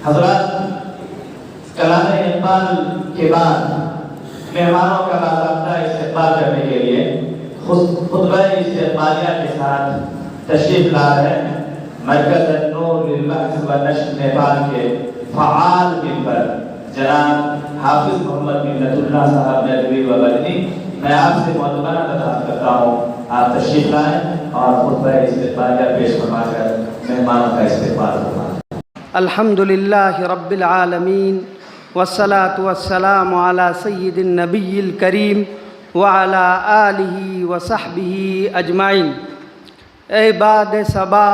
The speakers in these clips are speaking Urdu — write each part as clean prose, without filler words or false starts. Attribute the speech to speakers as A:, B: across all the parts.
A: حضرات، کلام اقبال کے بعد مہمانوں کا باضابطہ استقبال کرنے کے لیے خطبہ استقبالیہ کے ساتھ تشریف لا رہے ہیں مرکز نور للبحث و نشر نیپال کے فعال ممبر جناب حافظ محمد منت اللہ صاحب ندوی و بدنی۔ میں آپ سے معتبرہ درخواست کرتا ہوں آپ تشریف لائیں اور خطبہ استقبالیہ پیش فرما کر مہمانوں کا استقبال فرمائیں۔
B: الحمد للہ رب العالمین والصلاة والسلام علی سید النبی الکریم وعلی آلہ وصحبہ اجمعین۔ اے باد صبا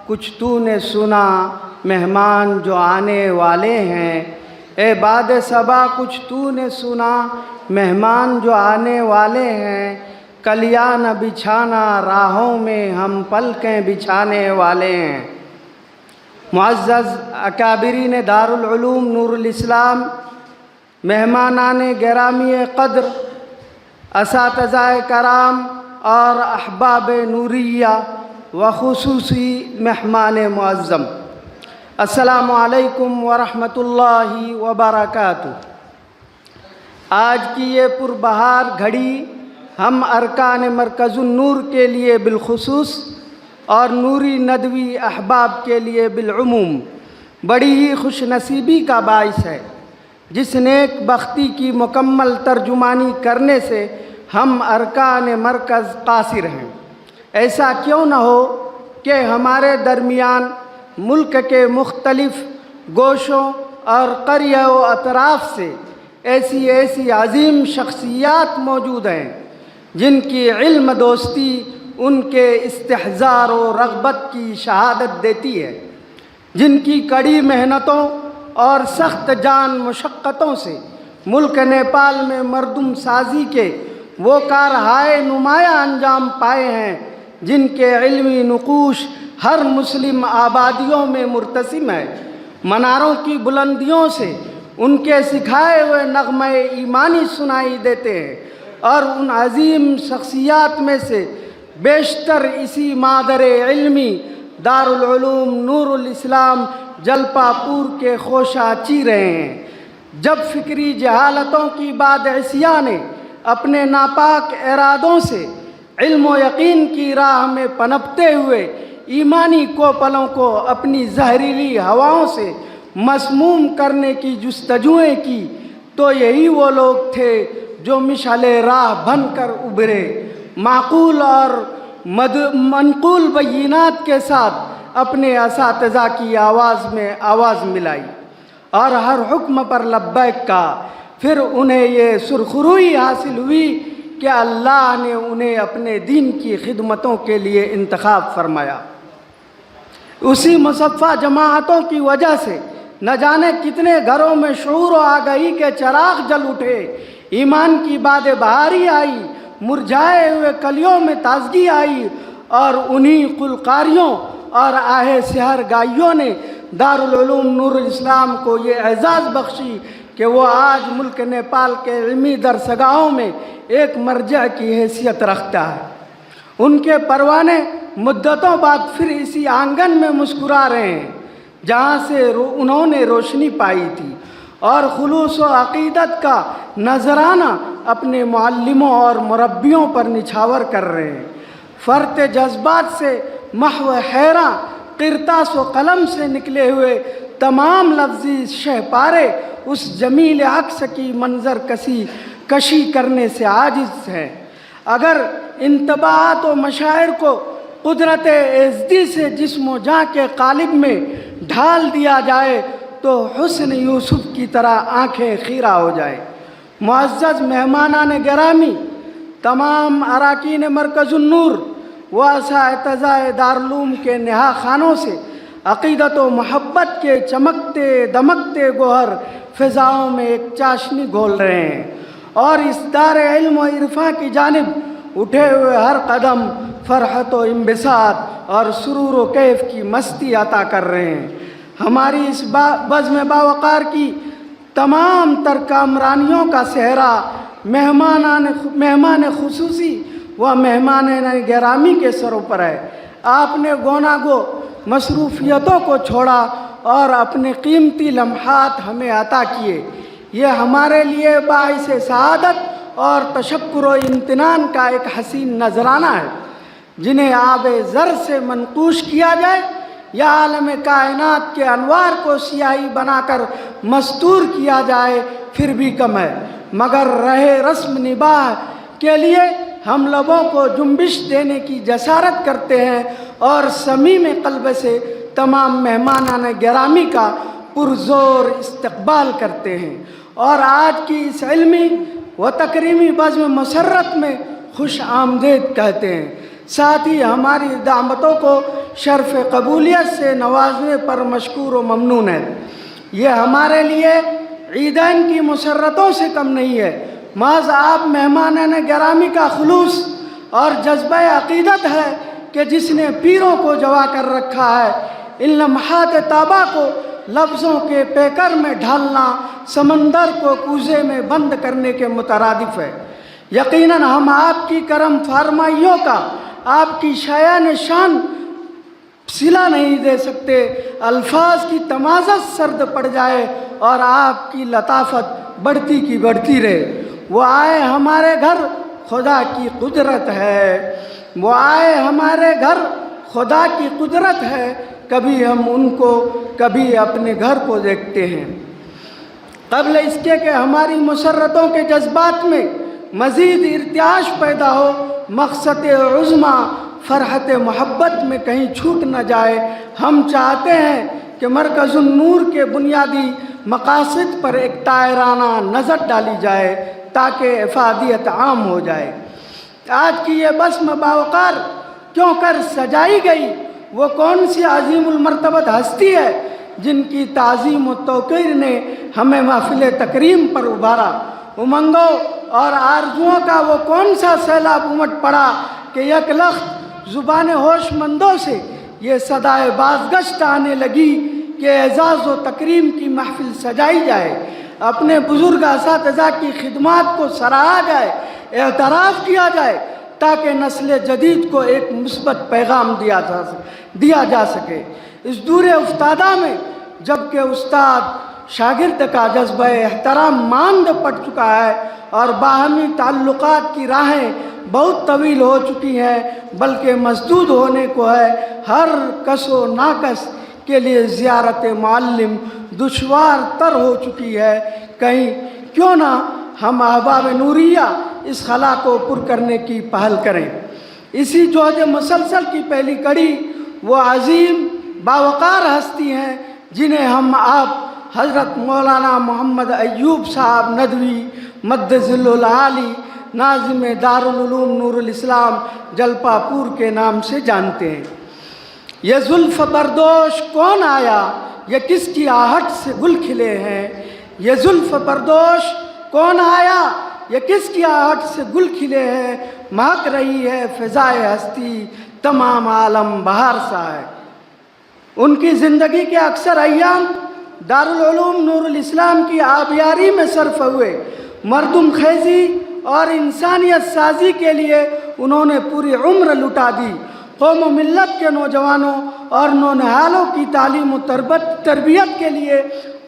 B: کچھ تو نے سنا مہمان جو آنے والے ہیں، اے باد صبا کچھ تو نے سنا مہمان جو آنے والے ہیں، کلیاں نہ بچھانا راہوں میں ہم پلکیں بچھانے والے ہیں۔ معزز اکابرین دارالعلوم نور الاسلام، مہمانان گرامی قدر، اساتذہ کرام اور احباب نوریہ و خصوصی مہمان معظم، السلام علیکم ورحمۃ اللہ وبرکاتہ۔ آج کی یہ پربہار گھڑی ہم ارکان مرکز النور کے لیے بالخصوص اور نوری ندوی احباب کے لیے بالعموم بڑی ہی خوش نصیبی کا باعث ہے، جس نیک بختی کی مکمل ترجمانی کرنے سے ہم ارکان مرکز قاصر ہیں۔ ایسا کیوں نہ ہو کہ ہمارے درمیان ملک کے مختلف گوشوں اور قریہ و اطراف سے ایسی عظیم شخصیات موجود ہیں جن کی علم دوستی ان کے استحضار و رغبت کی شہادت دیتی ہے، جن کی کڑی محنتوں اور سخت جان مشقتوں سے ملک نیپال میں مردم سازی کے وہ کارہائے نمایاں انجام پائے ہیں، جن کے علمی نقوش ہر مسلم آبادیوں میں مرتسم ہے۔ مناروں کی بلندیوں سے ان کے سکھائے ہوئے نغمہ ایمانی سنائی دیتے ہیں، اور ان عظیم شخصیات میں سے بیشتر اسی مادر علمی دارالعلوم نور الاسلام جلپا پور کے خوشہ چی رہے ہیں۔ جب فکری جہالتوں کی بادعثیاں نے اپنے ناپاک ارادوں سے علم و یقین کی راہ میں پنپتے ہوئے ایمانی کوپلوں کو اپنی زہریلی ہواؤں سے مسموم کرنے کی جستجوئیں کی، تو یہی وہ لوگ تھے جو مشعل راہ بن کر ابھرے، معقول اور منقول بینات کے ساتھ اپنے اساتذہ کی آواز میں آواز ملائی اور ہر حکم پر لبیک کہا۔ پھر انہیں یہ سرخروئی حاصل ہوئی کہ اللہ نے انہیں اپنے دین کی خدمتوں کے لیے انتخاب فرمایا۔ اسی مصفہ جماعتوں کی وجہ سے نہ جانے کتنے گھروں میں شعور و آگہی کے چراغ جل اٹھے، ایمان کی باد بہاری آئی، مرجھائے ہوئے کلیوں میں تازگی آئی، اور انہی قلقاریوں اور آہ سحر گائیوں نے دارالعلوم نور الاسلام کو یہ اعزاز بخشی کہ وہ آج ملک نیپال کے علمی درسگاہوں میں ایک مرجع کی حیثیت رکھتا ہے۔ ان کے پروانے مدتوں بعد پھر اسی آنگن میں مسکرا رہے ہیں جہاں سے انہوں نے روشنی پائی تھی، اور خلوص و عقیدت کا نذرانہ اپنے معلموں اور مربیوں پر نچھاور کر رہے ہیں۔ فرط جذبات سے محو حیراں قرطاس و قلم سے نکلے ہوئے تمام لفظی شہپارے اس جمیل عکس کی منظر کشی کرنے سے عاجز ہیں۔ اگر انطباعات و مشاعر کو قدرت ازدی سے جسم و جاں کے قالب میں ڈھال دیا جائے تو حسن یوسف کی طرح آنکھیں خیرہ ہو جائے۔ معزز مہمانان گرامی، تمام اراکین مرکز النور و اساتذہ دارالعلوم کے نہا خانوں سے عقیدت و محبت کے چمکتے دمکتے گوہر فضاؤں میں ایک چاشنی گھول رہے ہیں، اور اس دار علم و عرفاں کی جانب اٹھے ہوئے ہر قدم فرحت و انبساط اور سرور و کیف کی مستی عطا کر رہے ہیں۔ ہماری اس بزم باوقار کی تمام تر کامرانیوں کا صحرا مہمان خصوصی و مہمان گرامی کے سروں پر ہے۔ آپ نے گونا گو مصروفیتوں کو چھوڑا اور اپنے قیمتی لمحات ہمیں عطا کیے۔ یہ ہمارے لیے باعث سعادت اور تشکر و امتنان کا ایک حسین نذرانہ ہے۔ جنہیں آب زر سے منقوش کیا جائے یا عالم کائنات کے انوار کو سیاہی بنا کر مستور کیا جائے پھر بھی کم ہے، مگر رہے رسم نباہ کے لیے ہم لبوں کو جنبش دینے کی جسارت کرتے ہیں اور صمیم قلب سے تمام مہمانان گرامی کا پرزور استقبال کرتے ہیں، اور آج کی اس علمی و تکریمی بزم مسرت میں خوش آمدید کہتے ہیں۔ ساتھ ہی ہماری دعوتوں کو شرف قبولیت سے نوازنے پر مشکور و ممنون ہے۔ یہ ہمارے لیے عیدین کی مسرتوں سے کم نہیں ہے، محض آپ مہمانان گرامی کا خلوص اور جذبہ عقیدت ہے کہ جس نے پیروں کو جوا کر رکھا ہے۔ ان لمحات طابہ کو لفظوں کے پیکر میں ڈھالنا سمندر کو کوزے میں بند کرنے کے مترادف ہے۔ یقیناً ہم آپ کی کرم فرمائیوں کا آپ کی شایان شان صلہ نہیں دے سکتے۔ الفاظ کی تمازت سرد پڑ جائے اور آپ کی لطافت بڑھتی کی بڑھتی رہے۔ وہ آئے ہمارے گھر خدا کی قدرت ہے، وہ آئے ہمارے گھر خدا کی قدرت ہے، کبھی ہم ان کو کبھی اپنے گھر کو دیکھتے ہیں۔ قبل اس کے کہ ہماری مسرتوں کے جذبات میں مزید ارتعاش پیدا ہو، مقصد عظمی فرحت محبت میں کہیں چھوٹ نہ جائے، ہم چاہتے ہیں کہ مرکز النور کے بنیادی مقاصد پر ایک طائرانہ نظر ڈالی جائے تاکہ افادیت عام ہو جائے۔ آج کی یہ بسم باوقار کیوں کر سجائی گئی، وہ کون سی عظیم المرتبت ہستی ہے جن کی تعظیم و توقیر نے ہمیں محفل تکریم پر ابھارا؟ امنگوں اور آرزوؤں کا وہ کون سا سیلاب امٹ پڑا کہ یک لخت زبان ہوش مندوں سے یہ صدائے بازگشت آنے لگی کہ اعزاز و تکریم کی محفل سجائی جائے، اپنے بزرگ اساتذہ کی خدمات کو سراہا جائے، اعتراف کیا جائے تاکہ نسل جدید کو ایک مثبت پیغام دیا جا سکے۔ اس دور افتادہ میں جب کہ استاد شاگرد کا جذبہ احترام ماند پڑ چکا ہے اور باہمی تعلقات کی راہیں بہت طویل ہو چکی ہیں بلکہ مسدود ہونے کو ہے، ہر کس و ناکس کے لیے زیارت معلم دشوار تر ہو چکی ہے، کہیں کیوں نہ ہم احباب نوریہ اس خلا کو پر کرنے کی پہل کریں۔ اسی جوہد مسلسل کی پہلی کڑی وہ عظیم باوقار ہستی ہیں جنہیں ہم آپ حضرت مولانا محمد ایوب صاحب ندوی مد ظل العالی ناظم دارالعلوم نور الاسلام جلپا پور کے نام سے جانتے ہیں۔ یہ زلف بردوش کون آیا، یہ کس کی آہٹ سے گل کھلے ہیں، یہ زلف بردوش کون آیا، یہ کس کی آہٹ سے گل کھلے ہیں، مہک رہی ہے فضائے ہستی تمام عالم بہار سا ہے۔ ان کی زندگی کے اکثر ایام دارالعلوم نور الاسلام کی آبیاری میں صرف ہوئے۔ مردم خیزی اور انسانیت سازی کے لیے انہوں نے پوری عمر لٹا دی۔ قوم و ملت کے نوجوانوں اور نونہالوں کی تعلیم و تربیت کے لیے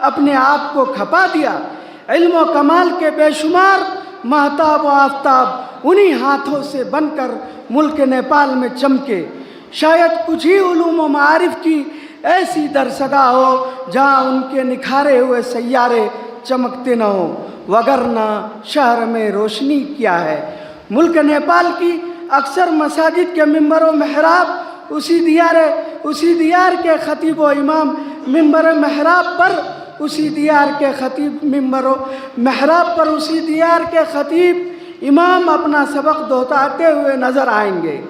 B: اپنے آپ کو کھپا دیا۔ علم و کمال کے بے شمار مہتاب و آفتاب انہی ہاتھوں سے بن کر ملک نیپال میں چمکے۔ شاید کچھ ہی علوم و معارف کی ایسی درسگاہ ہو جہاں ان کے نکھارے ہوئے سیارے چمکتے نہ ہوں، وگرنہ شہر میں روشنی کیا ہے۔ ملک نیپال کی اکثر مساجد کے ممبر و محراب اسی دیار کے خطیب و امام ممبر محراب پر اسی دیار کے خطیب ممبر و محراب پر اسی دیار کے خطیب امام اپنا سبق دہراتے ہوئے نظر آئیں گے۔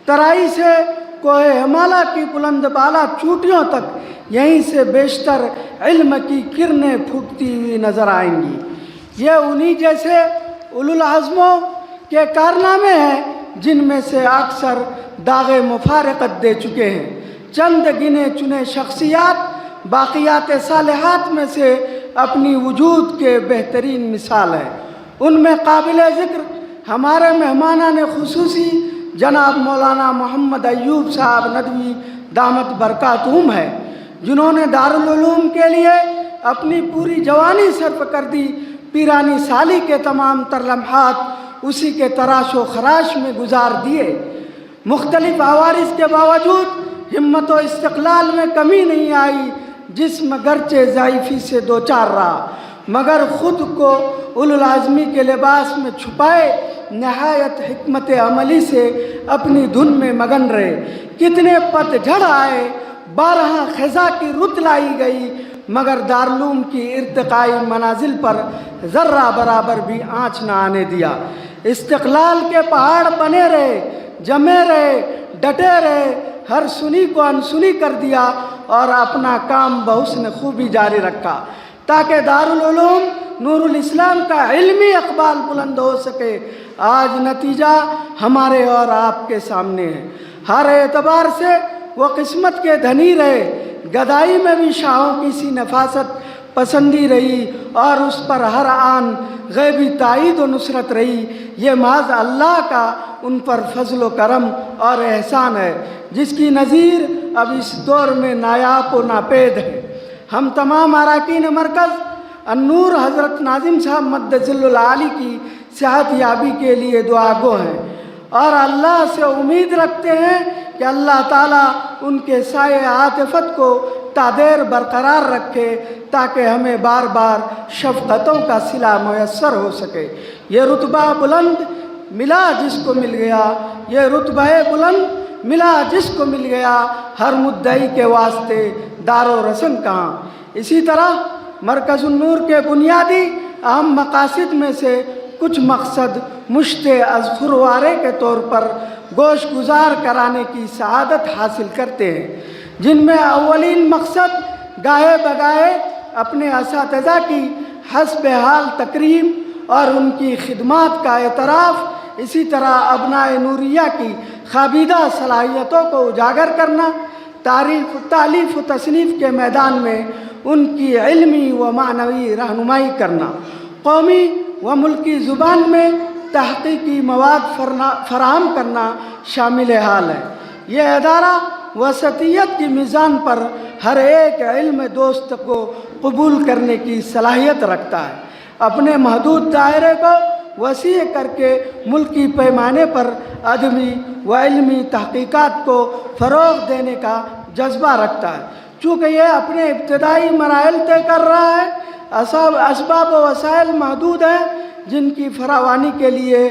B: ترائی سے کوہ ہمالہ کی بلند بالا چوٹیوں تک یہیں سے بیشتر علم کی کرنیں پھوٹتی ہوئی نظر آئیں گی۔ یہ انہی جیسے اولوالعزموں کے کارنامے ہیں جن میں سے اکثر داغ مفارقت دے چکے ہیں۔ چند گنے چنے شخصیات باقیات صالحات میں سے اپنی وجود کے بہترین مثال ہیں۔ ان میں قابل ذکر ہمارے مہمانان خصوصی جناب مولانا محمد ایوب صاحب ندوی دامت برکاتہم ہے، جنہوں نے دارال علوم کے لیے اپنی پوری جوانی صرف کر دی، پیرانی سالی کے تمام تر لمحات اسی کے تراش و خراش میں گزار دیے۔ مختلف عوارض کے باوجود ہمت و استقلال میں کمی نہیں آئی، جسم گرچہ ضعیفی سے دوچار رہا، مگر خود کو اولوالعزمی کے لباس میں چھپائے نہایت حکمت عملی سے اپنی دھن میں مگن رہے۔ کتنے پت جھڑ آئے، 12 خزاں کی رت لائی گئی، مگر دارالعلوم کی ارتقائی منازل پر ذرہ برابر بھی آنچ نہ آنے دیا۔ استقلال کے پہاڑ بنے رہے، جمے رہے، ڈٹے رہے، ہر سنی کو انسنی کر دیا اور اپنا کام بحسن خوبی جاری رکھا تاکہ دارالعلوم نور الاسلام کا علمی اقبال بلند ہو سکے۔ آج نتیجہ ہمارے اور آپ کے سامنے ہے۔ ہر اعتبار سے وہ قسمت کے دھنی رہے، گدائی میں بھی شاہوں کی سی نفاست پسندی رہی اور اس پر ہر آن غیبی تائید و نصرت رہی۔ یہ محض اللہ کا ان پر فضل و کرم اور احسان ہے، جس کی نظیر اب اس دور میں نایاب و ناپید ہے۔ ہم تمام اراکین مرکز النور حضرت ناظم صاحب مد ظل العالی کی صحت یابی کے لیے دعا گو ہیں اور اللہ سے امید رکھتے ہیں کہ اللہ تعالیٰ ان کے سائے عاطفت کو تادیر برقرار رکھے تاکہ ہمیں بار بار شفقتوں کا صلہ میسر ہو سکے۔ یہ رتبہ بلند ملا جس کو مل گیا، یہ رتبہ بلند ملا جس کو مل گیا، ہر مدعی کے واسطے دار و رسن کہاں۔ اسی طرح مرکز النور کے بنیادی اہم مقاصد میں سے کچھ مقصد مشت از خروارے کے طور پر گوش گزار کرانے کی سعادت حاصل کرتے ہیں، جن میں اولین مقصد گاہے بگاہے اپنے اساتذہ کی حسب حال تکریم اور ان کی خدمات کا اعتراف، اسی طرح ابنائے نوریہ کی خوابیدہ صلاحیتوں کو اجاگر کرنا، تالیف و تصنیف کے میدان میں ان کی علمی و معنوی رہنمائی کرنا، قومی و ملکی زبان میں تحقیقی مواد فراہم کرنا شامل حال ہے۔ یہ ادارہ وسطیت کی میزان پر ہر ایک علم دوست کو قبول کرنے کی صلاحیت رکھتا ہے، اپنے محدود دائرے کو وسیع کر کے ملکی پیمانے پر ادبی و علمی تحقیقات کو فروغ دینے کا جذبہ رکھتا ہے۔ چونکہ یہ اپنے ابتدائی مراحل طے کر رہا ہے، اسباب و وسائل محدود ہیں، جن کی فراوانی کے لیے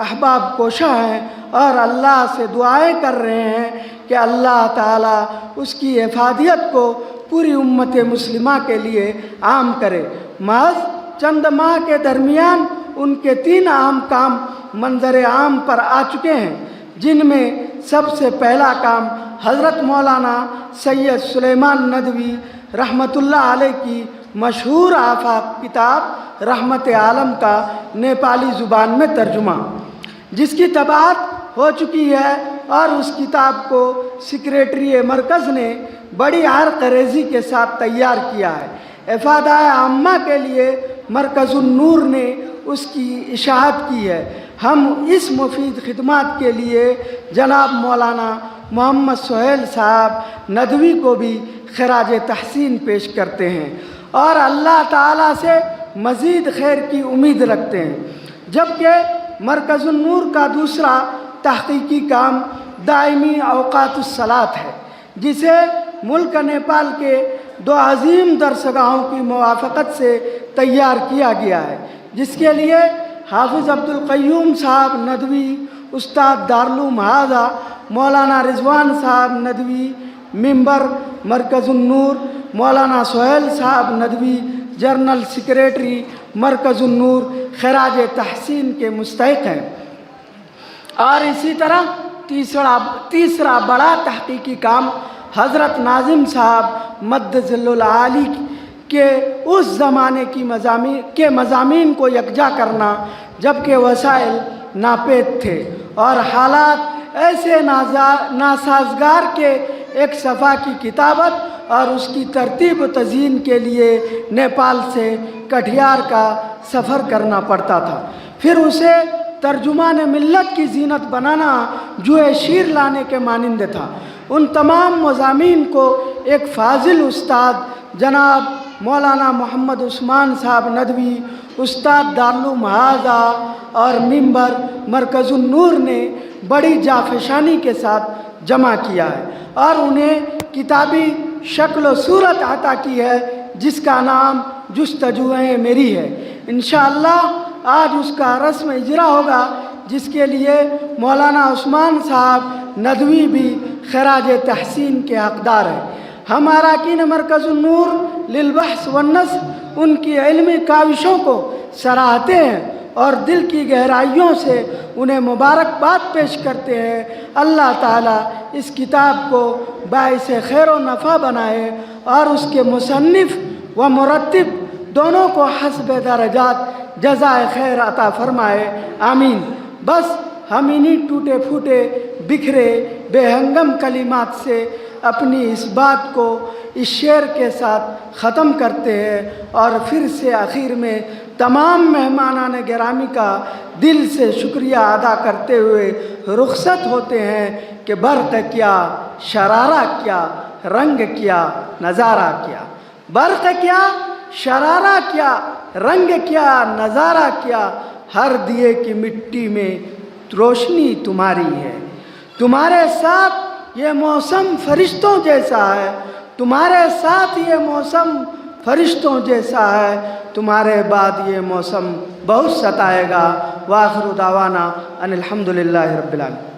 B: احباب کوشاں ہیں اور اللہ سے دعائیں کر رہے ہیں کہ اللہ تعالیٰ اس کی افادیت کو پوری امت مسلمہ کے لیے عام کرے۔ محض چند ماہ کے درمیان ان کے 3 اہم کام منظر عام پر آ چکے ہیں، جن میں سب سے پہلا کام حضرت مولانا سید سلیمان ندوی رحمۃ اللہ علیہ کی مشہور آفاق کتاب رحمت عالم کا نیپالی زبان میں ترجمہ، جس کی طباعت ہو چکی ہے اور اس کتاب کو سیکریٹری مرکز نے بڑی عرق ریزی کے ساتھ تیار کیا ہے۔ افادہ عامہ کے لیے مرکز النور نے اس کی اشاعت کی ہے۔ ہم اس مفید خدمات کے لیے جناب مولانا محمد سہیل صاحب ندوی کو بھی خراج تحسین پیش کرتے ہیں اور اللہ تعالیٰ سے مزید خیر کی امید رکھتے ہیں۔ جبکہ مرکز النور کا دوسرا تحقیقی کام دائمی اوقات الصلاۃ ہے، جسے ملک نیپال کے 2 عظیم درسگاہوں کی موافقت سے تیار کیا گیا ہے، جس کے لیے حافظ عبدالقیوم صاحب ندوی، استاد دارالعلوم ہاضہ مولانا رضوان صاحب ندوی ممبر مرکز النور، مولانا سہیل صاحب ندوی جنرل سیکریٹری مرکز النور خراج تحسین کے مستحق ہیں۔ اور اسی طرح تیسرا بڑا تحقیقی کام حضرت ناظم صاحب مد ظل العالی کے اس زمانے کے مضامین کو یکجا کرنا جبکہ وسائل ناپید تھے اور حالات ایسے ناسازگار کے ایک صفحہ کی کتابت اور اس کی ترتیب و تزیین کے لیے نیپال سے کٹھیار کا سفر کرنا پڑتا تھا، پھر اسے ترجمان ملت کی زینت بنانا جوئے شیر لانے کے مانند تھا۔ ان تمام مضامین کو ایک فاضل استاد جناب مولانا محمد عثمان صاحب ندوی استاد دارالعلوم ہاضہ اور ممبر مرکز النور نے بڑی جافشانی کے ساتھ جمع کیا ہے اور انہیں کتابی شکل و صورت عطا کی ہے جس کا نام جستجوئیں میری ہے۔ انشاءاللہ آج اس کا رسم اجرا ہوگا جس کے لیے مولانا عثمان صاحب ندوی بھی خراج تحسین کے حقدار ہیں۔ ہم اراکین مرکز النور للبحث والنشر ان کی علمی کاوشوں کو سراہتے ہیں اور دل کی گہرائیوں سے انہیں مبارکباد پیش کرتے ہیں۔ اللہ تعالیٰ اس کتاب کو باعث خیر و نفع بنائے اور اس کے مصنف و مرتب دونوں کو حسب درجات جزائے خیر عطا فرمائے، آمین۔ بس ہم انہی ٹوٹے پھوٹے بکھرے بے ہنگم کلمات سے اپنی اس بات کو اس شعر کے ساتھ ختم کرتے ہیں اور پھر سے آخر میں تمام مہمانان گرامی کا دل سے شکریہ ادا کرتے ہوئے رخصت ہوتے ہیں کہ برق کیا، شرارہ کیا، رنگ کیا، نظارہ کیا۔ برق کیا، شرارہ کیا، رنگ کیا، نظارہ کیا، ہر دیے کی مٹی میں روشنی تمہاری ہے۔ تمہارے ساتھ یہ موسم فرشتوں جیسا ہے، تمہارے ساتھ یہ موسم فرشتوں جیسا ہے، تمہارے بعد یہ موسم بہت ستائے گا۔ وآخر دعوانا ان الحمدللہ رب العالمین۔